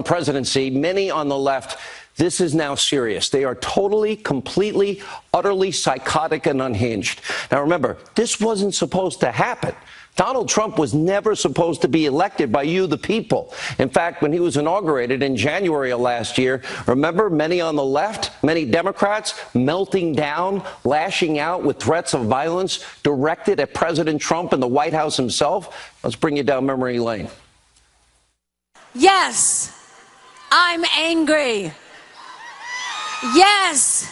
presidency, many on the left, this is now serious. They are totally, completely, utterly psychotic and unhinged. Now, remember, this wasn't supposed to happen. Donald Trump was never supposed to be elected by you, the people. In fact, when he was inaugurated in January of last year, remember many on the left, many Democrats melting down, lashing out with threats of violence directed at President Trump and the White House himself? Let's bring you down memory lane. Yes, I'm angry. Yes,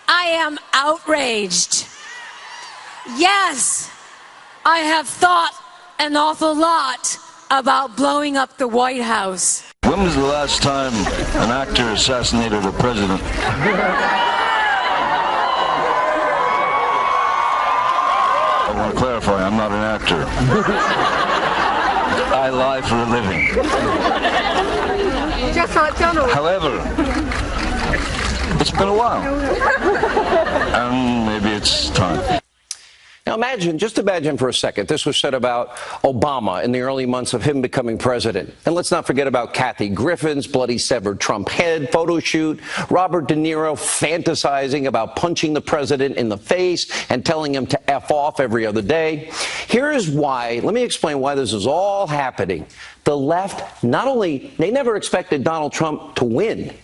I am outraged. Yes, I have thought an awful lot about blowing up the White House. When was the last time an actor assassinated a president? I want to clarify, I'm not an actor. I lie for a living. Just like Donald. However, it's been a while. And maybe it's time. Now just imagine for a second, this was said about Obama in the early months of him becoming president. And let's not forget about Kathy Griffin's bloody severed Trump head photo shoot, Robert De Niro fantasizing about punching the president in the face and telling him to F off every other day. Here is why, let me explain why this is all happening. The left, not only, they never expected Donald Trump to win.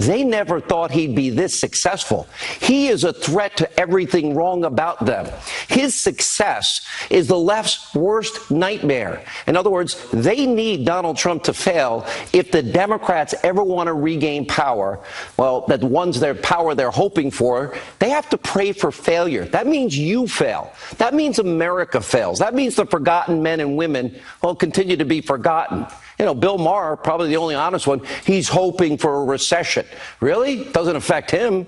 They never thought he'd be this successful. He is a threat to everything wrong about them. His success is the left's worst nightmare. In other words, they need Donald Trump to fail if the Democrats ever want to regain power. Well, that one's their power they're hoping for. They have to pray for failure. That means you fail. That means America fails. That means the forgotten men and women will continue to be forgotten. You know, Bill Maher, probably the only honest one, he's hoping for a recession. Really? Doesn't affect him.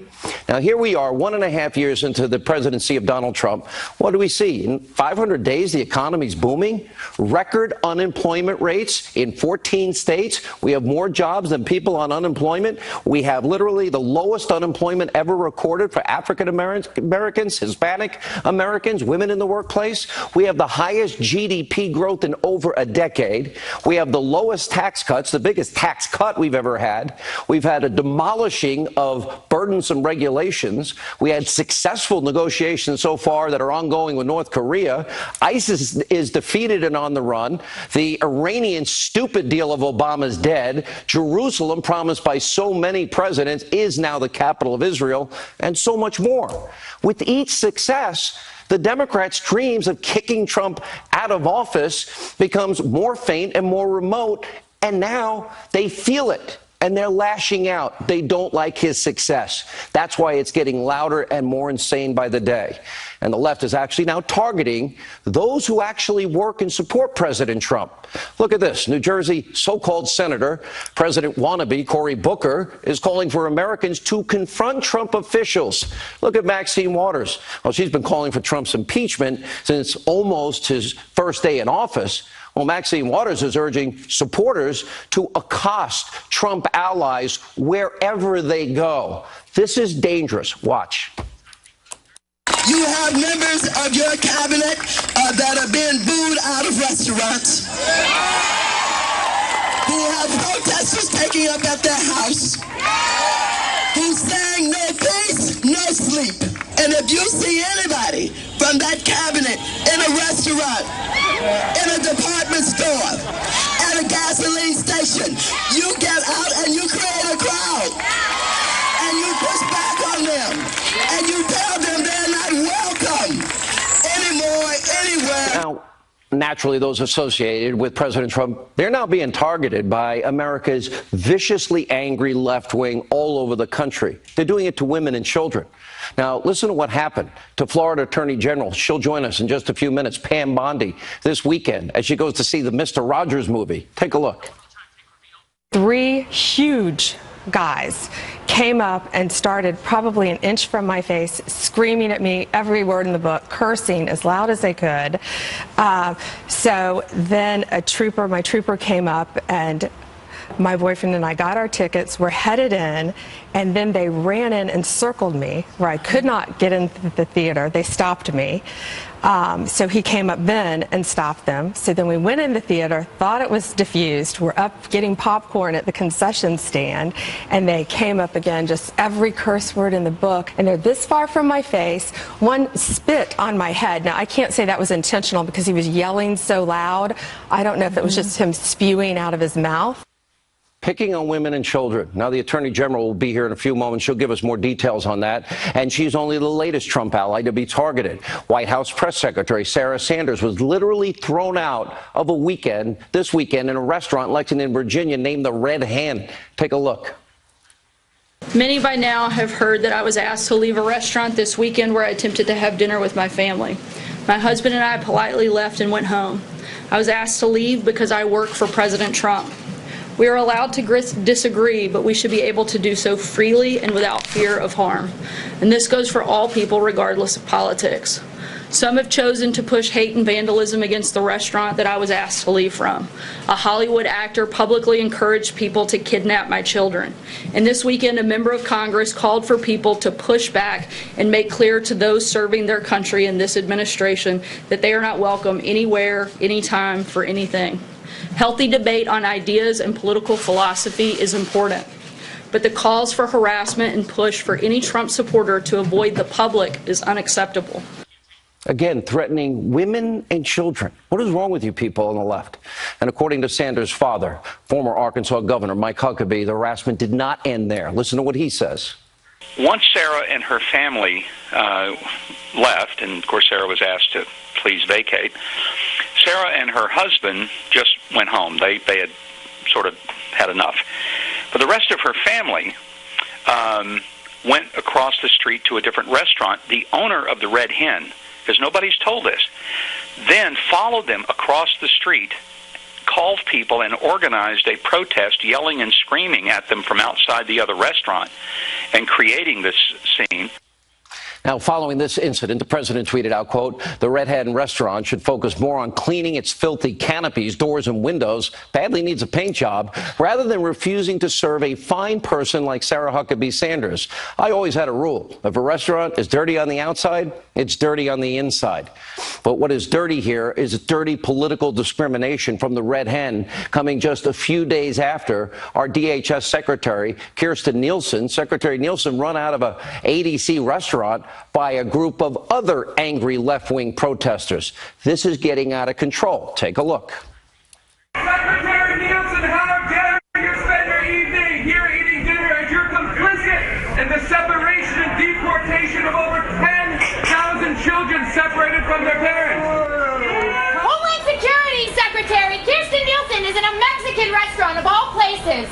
Now, here we are, 1.5 years into the presidency of Donald Trump. What do we see? In 500 days, the economy's booming. Record unemployment rates in 14 states. We have more jobs than people on unemployment. We have literally the lowest unemployment ever recorded for African Americans, Hispanic Americans, women in the workplace. We have the highest GDP growth in over a decade. We have the lowest tax cuts, the biggest tax cut we've ever had. We've had a demolishing of burdensome regulations. We had successful negotiations so far that are ongoing with North Korea. ISIS is defeated and on the run. The Iranian stupid deal of Obama's dead. Jerusalem, promised by so many presidents, is now the capital of Israel, and so much more. With each success, the Democrats' dreams of kicking Trump out of office becomes more faint and more remote, and now they feel it. And they're lashing out. They don't like his success. That's why it's getting louder and more insane by the day. And the left is actually now targeting those who actually work and support President Trump. Look at this. New Jersey so-called Senator, President wannabe Cory Booker, is calling for Americans to confront Trump officials. Look at Maxine Waters. Well, she's been calling for Trump's impeachment since almost his first day in office. Well, Maxine Waters is urging supporters to accost Trump allies wherever they go. This is dangerous. Watch. You have members of your cabinet that are being booed out of restaurants, who have protesters taking up at their house, who saying no peace, no sleep. And if you see anybody from that cabinet in a restaurant, in a department store, at a gasoline station, you get out and you create a crowd. And you push back on them. And you tell them they're not welcome anymore, anywhere. Now, naturally, those associated with President Trump, they're now being targeted by America's viciously angry left wing all over the country. They're doing it to women and children. Now, listen to what happened to Florida Attorney General. She'll join us in just a few minutes, Pam Bondi, this weekend as she goes to see the Mr. Rogers movie. Take a look. 3 huge guys came up and started probably an inch from my face, screaming at me every word in the book, cursing as loud as they could. So then my trooper came up and My boyfriend and I got our tickets, we're headed in, and then they ran in and circled me where I could not get into the theater. They stopped me. So he came up then and stopped them. So then we went in the theater, thought it was diffused. We're up getting popcorn at the concession stand, and they came up again, just every curse word in the book. And they're this far from my face. One spit on my head. Now, I can't say that was intentional because he was yelling so loud. I don't know if it was just him spewing out of his mouth. Picking on women and children. Now, the Attorney General will be here in a few moments. She'll give us more details on that. And she's only the latest Trump ally to be targeted. White House Press Secretary Sarah Sanders was literally thrown out of this weekend in a restaurant in Lexington, Virginia, named the Red Hen. Take a look. Many by now have heard that I was asked to leave a restaurant this weekend where I attempted to have dinner with my family. My husband and I politely left and went home. I was asked to leave because I work for President Trump. We are allowed to disagree, but we should be able to do so freely and without fear of harm. And this goes for all people regardless of politics. Some have chosen to push hate and vandalism against the restaurant that I was asked to leave from. A Hollywood actor publicly encouraged people to kidnap my children. And this weekend, a member of Congress called for people to push back and make clear to those serving their country in this administration that they are not welcome anywhere, anytime, for anything. Healthy debate on ideas and political philosophy is important, but the calls for harassment and push for any Trump supporter to avoid the public is unacceptable. Again, threatening women and children. What is wrong with you people on the left? And according to Sanders' father, former Arkansas Governor Mike Huckabee, the harassment did not end there. Listen to what he says. Once Sarah and her family left, and of course Sarah was asked to please vacate, Sarah and her husband just went home. They had sort of had enough. But the rest of her family went across the street to a different restaurant. The owner of the Red Hen, because nobody's told this, then followed them across the street, called people, and organized a protest, yelling and screaming at them from outside the other restaurant and creating this scene. Now, following this incident, the president tweeted out, quote, "The Red Hen restaurant should focus more on cleaning its filthy canopies, doors, and windows, badly needs a paint job, rather than refusing to serve a fine person like Sarah Huckabee Sanders. I always had a rule. If a restaurant is dirty on the outside, it's dirty on the inside." But what is dirty here is dirty political discrimination from the Red Hen, coming just a few days after our DHS Secretary, Kirstjen Nielsen, Secretary Nielsen, run out of a ADC restaurant by a group of other angry left-wing protesters. This is getting out of control. Take a look. Secretary Nielsen, how dare you spend your evening here eating dinner as you're complicit in the separation and deportation of over 10,000 children separated from their parents. Homeland Security Secretary Kirstjen Nielsen is in a Mexican restaurant of all places.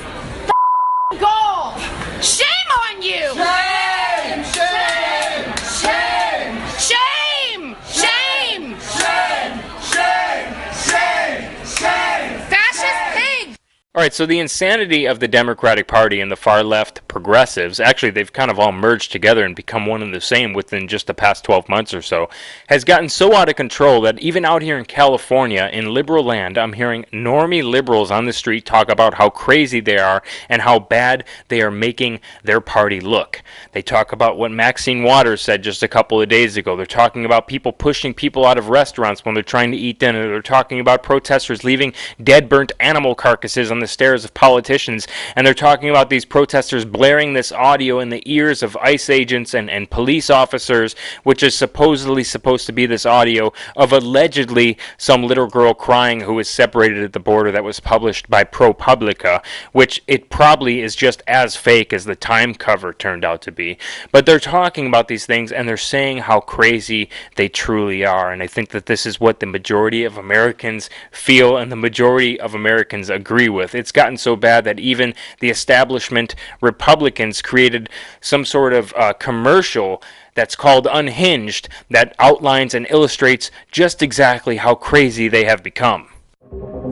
Goal. Shame on you! Shame! Shame! Shame! Shame! Shame! Shame! Shame! Shame! Shame! Fascist pig! All right, so the insanity of the Democratic Party and the far-left progressives, actually they've kind of all merged together and become one and the same within just the past 12 months or so, has gotten so out of control that even out here in California, in liberal land, I'm hearing normie liberals on the street talk about how crazy they are and how bad they are making their party look. They talk about what Maxine Waters said just a couple of days ago. They're talking about people pushing people out of restaurants when they're trying to eat dinner. They're talking about protesters leaving dead, burnt animal carcasses on the stairs of politicians, and they're talking about these protesters blaring this audio in the ears of ICE agents and police officers, which is supposedly supposed to be this audio of allegedly some little girl crying who was separated at the border that was published by ProPublica, which it probably is just as fake as the Time cover turned out to be. But they're talking about these things and they're saying how crazy they truly are, and I think that this is what the majority of Americans feel and the majority of Americans agree with. It's gotten so bad that even the establishment Republicans created some sort of commercial that's called Unhinged that outlines and illustrates just exactly how crazy they have become.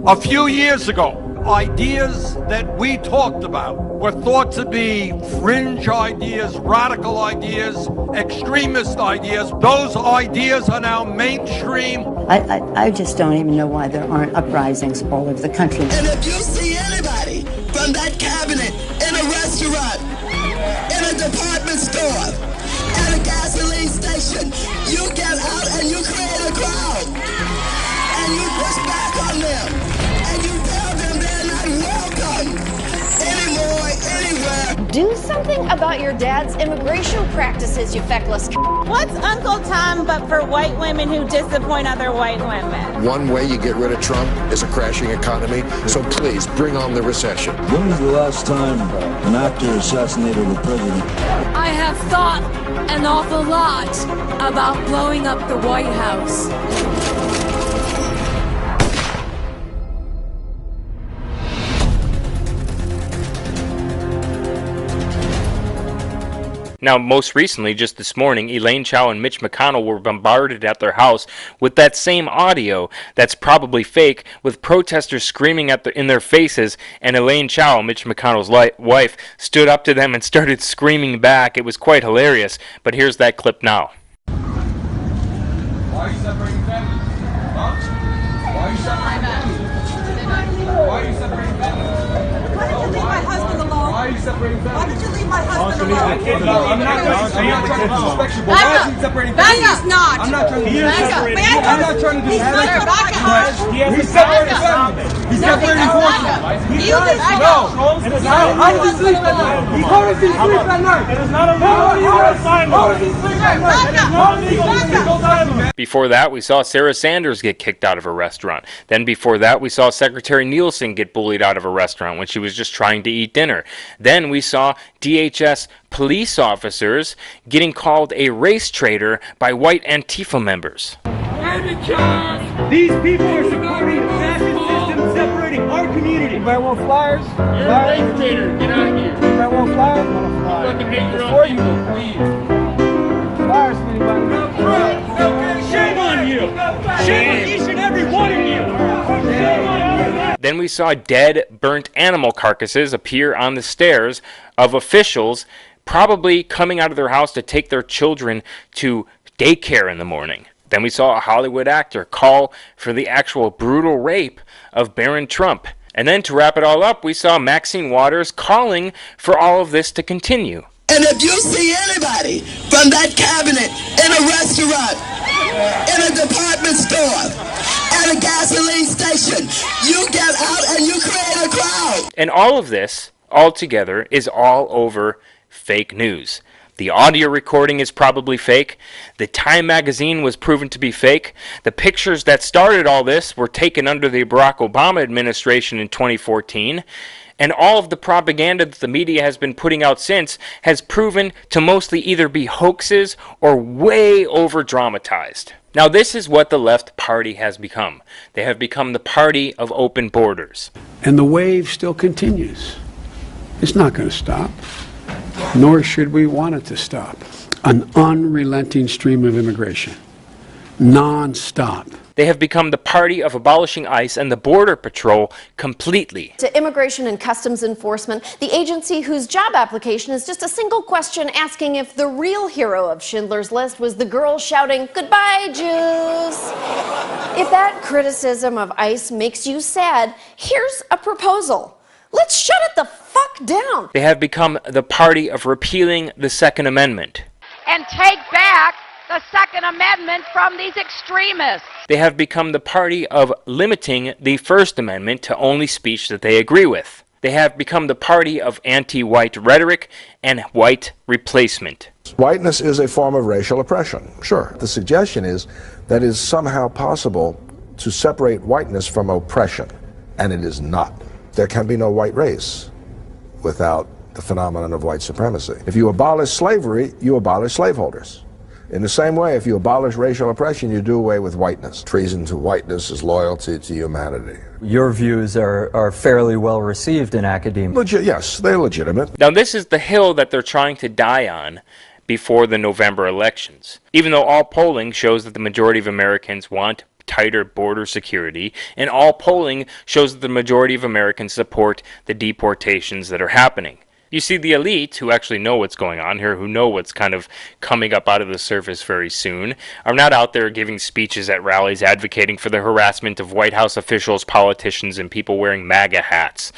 A few years ago, ideas that we talked about were thought to be fringe ideas, radical ideas, extremist ideas. Those ideas are now mainstream. I just don't even know why there aren't uprisings all over the country. And if you see anybody from cabinet, in a restaurant, in a department store, at a gasoline station. You get out and you create a crowd. And you push back on them. And you tell them they're not welcome anymore, anywhere. Do something about your dad's immigration practices, you feckless. What's Uncle Tom but for white women who disappoint other white women? One way you get rid of Trump is a crashing economy, so please bring on the recession. When was the last time an actor assassinated a president? I have thought an awful lot about blowing up the White House. Now, most recently, just this morning, Elaine Chao and Mitch McConnell were bombarded at their house with that same audio that's probably fake, with protesters screaming in their faces, and Elaine Chao, Mitch McConnell's wife, stood up to them and started screaming back. It was quite hilarious, but here's that clip now. Why are you separating families? Huh? Why are you separating families? Why are you separating families? Why did you leave my husband alone? Why are you separating families? Why did you leave my husband alone? I'm not trying to disrespect you, but why is he separating families? He's not. I'm not trying to disrespect you. I'm not trying to disrespect you. He's separating families. He's separating forces. How does he sleep at night? How does he sleep at night? It is not a legal assignment. How does he sleep at night? Before that, we saw Sarah Sanders get kicked out of a restaurant. Then before that, we saw Secretary Nielsen get bullied out of a restaurant when she was just trying to eat dinner. Then we saw DHS police officers getting called a race traitor by white Antifa members. These people are supporting the fascist system, separating our community. Anybody want flyers? You're a race traitor. Get out of here. Anybody want flyers? You fucking hate your own people, please. Flyers for anybody? Shame on you. Shame on each and every one of you. Shame on you. Then we saw dead, burnt animal carcasses appear on the stairs of officials probably coming out of their house to take their children to daycare in the morning. Then we saw a Hollywood actor call for the actual brutal rape of Barron Trump. And then to wrap it all up, we saw Maxine Waters calling for all of this to continue. And if you see anybody from that cabinet in a restaurant, in a department store, at a gasoline station, you get out and you create a crowd. And all of this, altogether, is all over fake news. The audio recording is probably fake. The Time magazine was proven to be fake. The pictures that started all this were taken under the Barack Obama administration in 2014. And all of the propaganda that the media has been putting out since has proven to mostly either be hoaxes or way over-dramatized. Now, this is what the left party has become. They have become the party of open borders. And the wave still continues. It's not going to stop, nor should we want it to stop. An unrelenting stream of immigration, non-stop. They have become the party of abolishing ICE and the Border Patrol completely. To Immigration and Customs Enforcement, the agency whose job application is just a single question asking if the real hero of Schindler's List was the girl shouting, "Goodbye, Jews." If that criticism of ICE makes you sad, here's a proposal. Let's shut it the fuck down. They have become the party of repealing the Second Amendment. And take back the Second Amendment from these extremists. They have become the party of limiting the First Amendment to only speech that they agree with. They have become the party of anti-white rhetoric and white replacement. Whiteness is a form of racial oppression, sure. The suggestion is that it is somehow possible to separate whiteness from oppression, and it is not. There can be no white race without the phenomenon of white supremacy. If you abolish slavery, you abolish slaveholders. In the same way, if you abolish racial oppression, you do away with whiteness. Treason to whiteness is loyalty to humanity. Your views are fairly well received in academia. Yes, they're legitimate. Now, this is the hill that they're trying to die on before the November elections. Even though all polling shows that the majority of Americans want tighter border security, and all polling shows that the majority of Americans support the deportations that are happening. You see, the elite, who actually know what's going on here, who know what's kind of coming up out of the surface very soon, are not out there giving speeches at rallies advocating for the harassment of White House officials, politicians, and people wearing MAGA hats.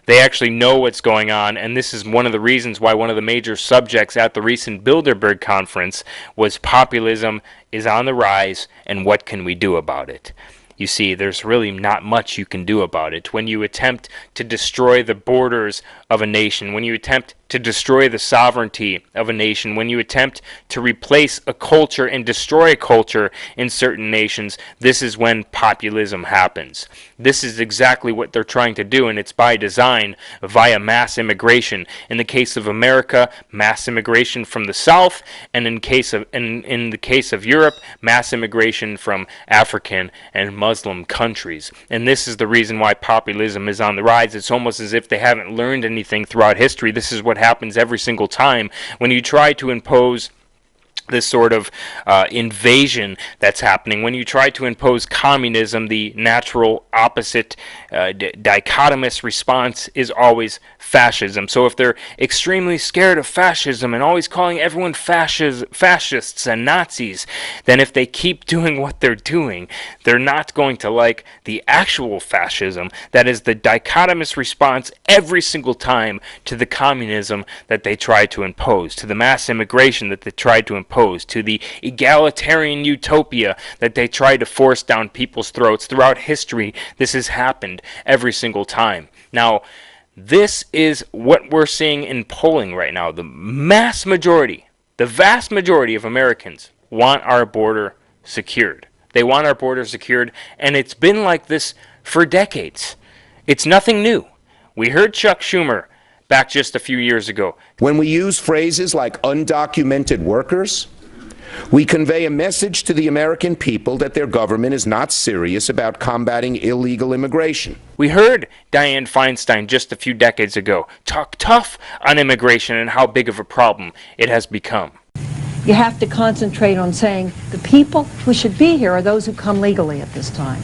They actually know what's going on, and this is one of the reasons why one of the major subjects at the recent Bilderberg conference was populism is on the rise, and what can we do about it? You see, there's really not much you can do about it. When you attempt to destroy the borders of a nation, when you attempt to destroy the sovereignty of a nation, when you attempt to replace a culture and destroy a culture in certain nations, this is when populism happens. This is exactly what they're trying to do, and it's by design via mass immigration. In the case of America, mass immigration from the South, and in the case of Europe, mass immigration from African and Muslim countries. And this is the reason why populism is on the rise. It's almost as if they haven't learned anything throughout history. This is what happens every single time when you try to impose this sort of invasion that's happening. When you try to impose communism, the natural opposite dichotomous response is always fascism. So if they're extremely scared of fascism and always calling everyone fascists and Nazis, then if they keep doing what they're doing, they're not going to like the actual fascism that is the dichotomous response every single time to the communism that they try to impose, to the mass immigration that they try to impose, to the egalitarian utopia that they try to force down people's throats. Throughout history, this has happened every single time. Now, this is what we're seeing in polling right now. The vast majority of Americans want our border secured. They want our border secured, and it's been like this for decades. It's nothing new. We heard Chuck Schumer back just a few years ago. When we use phrases like undocumented workers, we convey a message to the American people that their government is not serious about combating illegal immigration. We heard Dianne Feinstein just a few decades ago talk tough on immigration and how big of a problem it has become. You have to concentrate on saying the people who should be here are those who come legally at this time.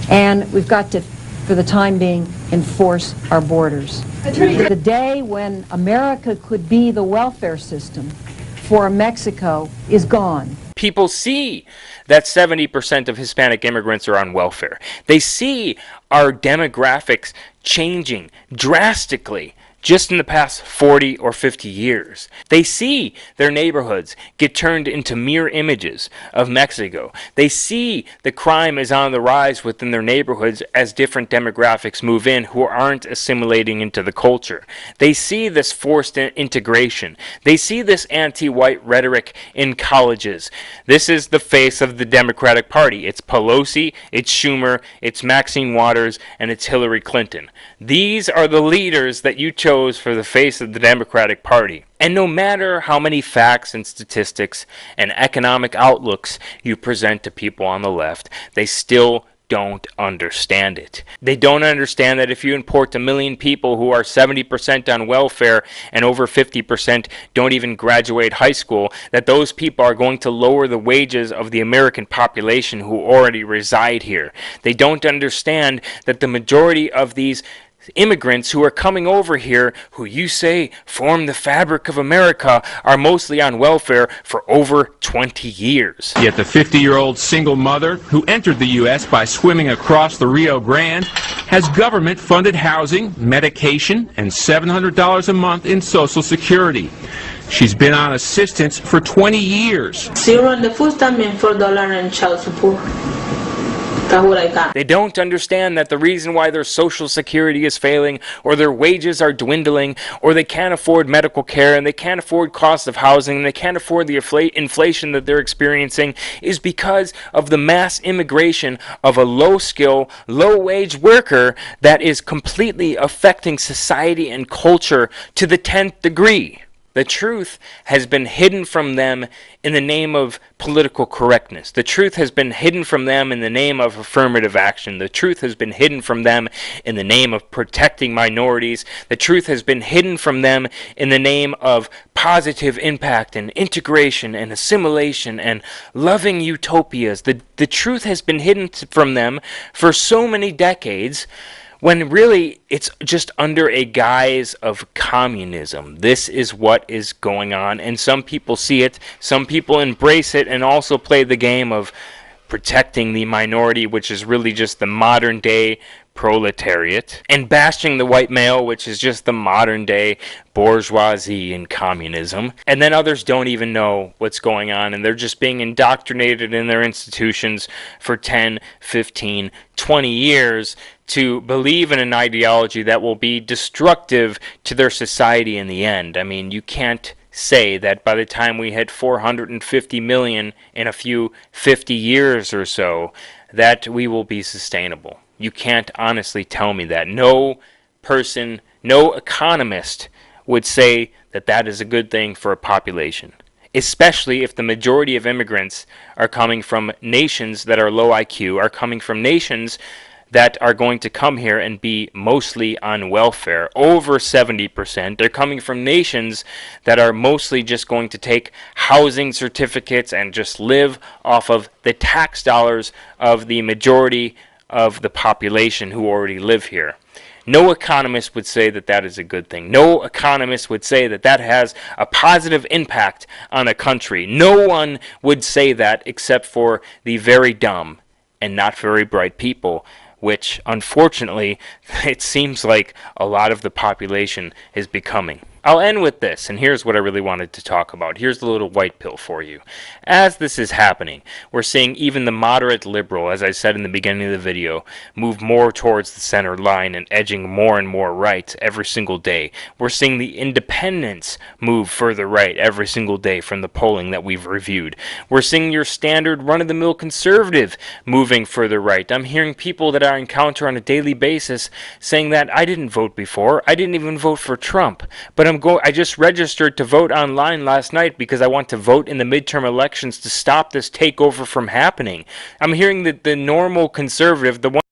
And we've got to, for the time being, enforce our borders. The day when America could be the welfare system for Mexico is gone. People see that 70% of Hispanic immigrants are on welfare. They see our demographics changing drastically just in the past 40 or 50 years. They see their neighborhoods get turned into mirror images of Mexico. They see the crime is on the rise within their neighborhoods as different demographics move in who aren't assimilating into the culture. They see this forced integration. They see this anti-white rhetoric in colleges. This is the face of the Democratic Party. It's Pelosi, it's Schumer, it's Maxine Waters, and it's Hillary Clinton. These are the leaders that you chose for the face of the Democratic Party. And no matter how many facts and statistics and economic outlooks you present to people on the left, they still don't understand it. They don't understand that if you import 1 million people who are 70% on welfare and over 50% don't even graduate high school, that those people are going to lower the wages of the American population who already reside here. They don't understand that the majority of these immigrants who are coming over here, who you say form the fabric of America, are mostly on welfare for over 20 years. Yet the 50-year-old single mother who entered the U.S. by swimming across the Rio Grande has government-funded housing, medication, and $700 a month in Social Security. She's been on assistance for 20 years. Zero on the food stamp for $4 and child support. They don't understand that the reason why their Social Security is failing, or their wages are dwindling, or they can't afford medical care, and they can't afford cost of housing, and they can't afford the inflation that they're experiencing, is because of the mass immigration of a low-skill, low-wage worker that is completely affecting society and culture to the 10th degree. The truth has been hidden from them in the name of political correctness. The truth has been hidden from them in the name of affirmative action. The truth has been hidden from them in the name of protecting minorities. The truth has been hidden from them in the name of positive impact and integration and assimilation and loving utopias. The truth has been hidden from them for so many decades, when really it's just under a guise of communism. This is what is going on, and some people see it, some people embrace it, and also play the game of protecting the minority, which is really just the modern day proletariat, and bashing the white male, which is just the modern day bourgeoisie and communism. And then others don't even know what's going on, and they're just being indoctrinated in their institutions for 10, 15, 20 years to believe in an ideology that will be destructive to their society in the end. I mean, you can't say that by the time we hit 450 million in a few 50 years or so, that we will be sustainable. You can't honestly tell me that. No person, no economist would say that that is a good thing for a population, especially if the majority of immigrants are coming from nations that are low IQ, are coming from nations that are going to come here and be mostly on welfare, over 70%. They're coming from nations that are mostly just going to take housing certificates and just live off of the tax dollars of the majority of the population who already live here. No economist would say that that is a good thing. No economist would say that that has a positive impact on a country. No one would say that except for the very dumb and not very bright people, which unfortunately it seems like a lot of the population is becoming. I'll end with this, and here's what I really wanted to talk about. Here's the little white pill for you. As this is happening, we're seeing even the moderate liberal, as I said in the beginning of the video, move more towards the center line and edging more and more right every single day. We're seeing the independents move further right every single day from the polling that we've reviewed. We're seeing your standard run-of-the-mill conservative moving further right. I'm hearing people that I encounter on a daily basis saying that I didn't vote before. I didn't even vote for Trump, but I just registered to vote online last night because I want to vote in the midterm elections to stop this takeover from happening. I'm hearing that the normal conservative, the one